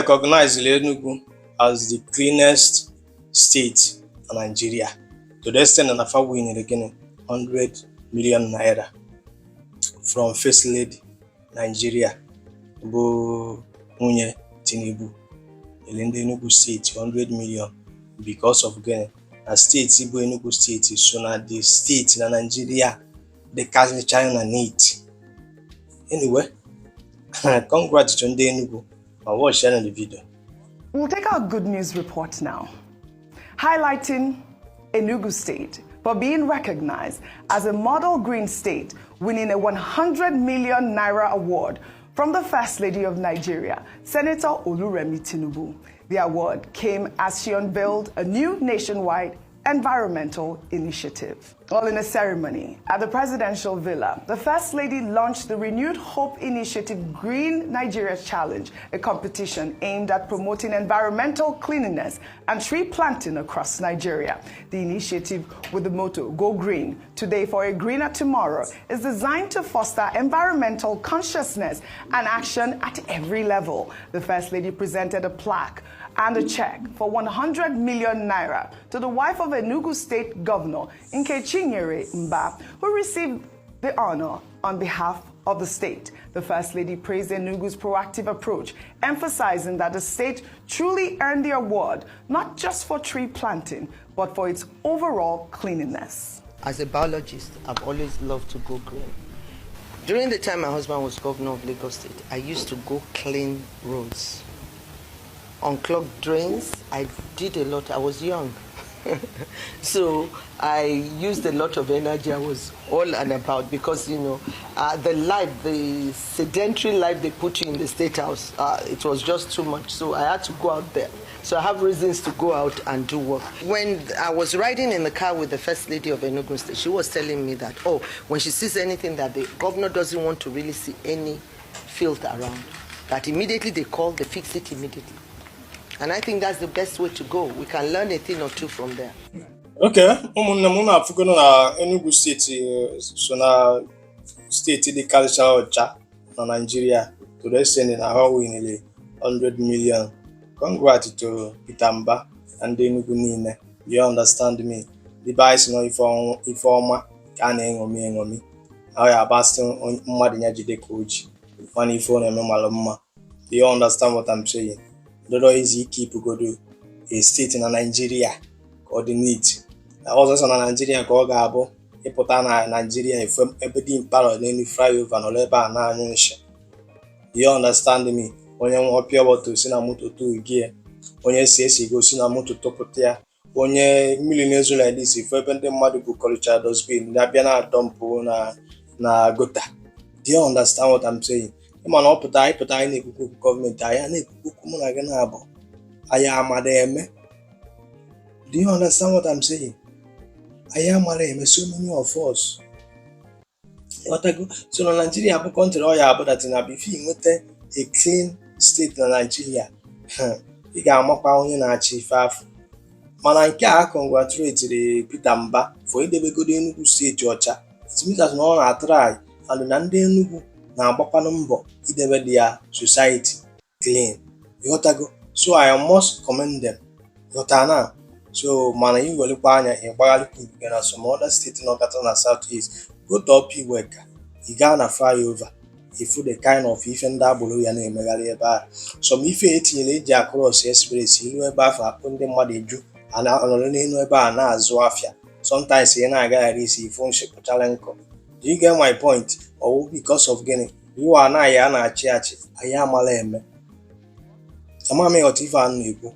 recognized Enugu as the cleanest state in Nigeria. To the extent that I win again 100 million naira from First Lady Nigeria, Bo Ñ100 Tinubu, Enugu State 100 million because of again a state Enugu State is so now the state in Nigeria the cousin China need. Anyway, congratulations Enugu. I was sharing the video. We'll take our good news report now, highlighting Enugu State for being recognized as a model green state, winning a 100 million naira award from the First Lady of Nigeria, Senator Oluremi Tinubu. The award came as she unveiled a new nationwide environmental initiative. All in a ceremony at the presidential villa, the First Lady launched the renewed Hope Initiative Green Nigeria Challenge, a competition aimed at promoting environmental cleanliness and tree planting across Nigeria. The initiative, with the motto "Go Green Today for a Greener Tomorrow," is designed to foster environmental consciousness and action at every level. The First Lady presented a plaque and a check for 100 million naira to the wife of Enugu State Governor Ñ100, who received the honor on behalf of the state. The First Lady praised Enugu's proactive approach, emphasizing that the state truly earned the award not just for tree planting, but for its overall cleanliness. As a biologist, I've always loved to go green. During the time my husband was governor of Lagos State, I used to go clean roads. Unclogged drains, I did a lot. I was young. So I used a lot of energy. I was all and about because, you know, the sedentary life they put you in the State House, it was just too much. So I had to go out there. So I have reasons to go out and do work. When I was riding in the car with the First Lady of Enugu State, she was telling me that, oh, when she sees anything that the governor doesn't want to really see any filth around, that immediately they fix it immediately. And I think that's the best way to go. We can learn a thing or two from there. Okay, na fugono na Enugu State so na state the culture na Nigeria to the extent na how we nearly 100 million. Congrats to Peter Mba and Enugu niile. You understand me? The bias no ifeoma ka na engomi. How ya basti mmadu nya jide ka oji. Man ifo na eme malo mma. You understand what I'm saying? Dodo easy keep go do a state in Nigeria coordinate. Also na Nigeria ka ọ ga-abụ ịpụta na Nigeria ebe dị mparo na enu flyover no leba na anyu nshi. You understand me? Onye nwe pure water si na moto to gear. Onye si go si na moto topụta ya. Onye mmiri na-ezo like this ife ebe ndị mmadụ bụ culture dustbin na bịa na dump na gota. Do you understand what I'm saying? Man, I put any government, I am a do you understand what I'm saying? I am a so many of us. What I go so Nigeria country or that in a beefy with a clean state in Nigeria. You got more power in a chief. Man, I can't congratulate the Peter Mba for it. They go to Enugu State, Georgia. It means that no one try and then na agbakwana mbọ idebe their society clean. You go. So I must commend them. Now. So mana you go look anya in Bagaliku and some other state in Okata Southeast. Go to up work. You gonna flyover. If the kind of even double ya na emegali eba. Some ife etinye eji across express ilu eba fa ndị mmadụ eju ana ọnọrọ n'enu ebe a na-azụ afịa. Sometimes you na-agaghị isi phone shekpụchara nkọ. Do you get my point? Or because of getting you are na ya na achi aya amala eme. Ama me otifa anu ego.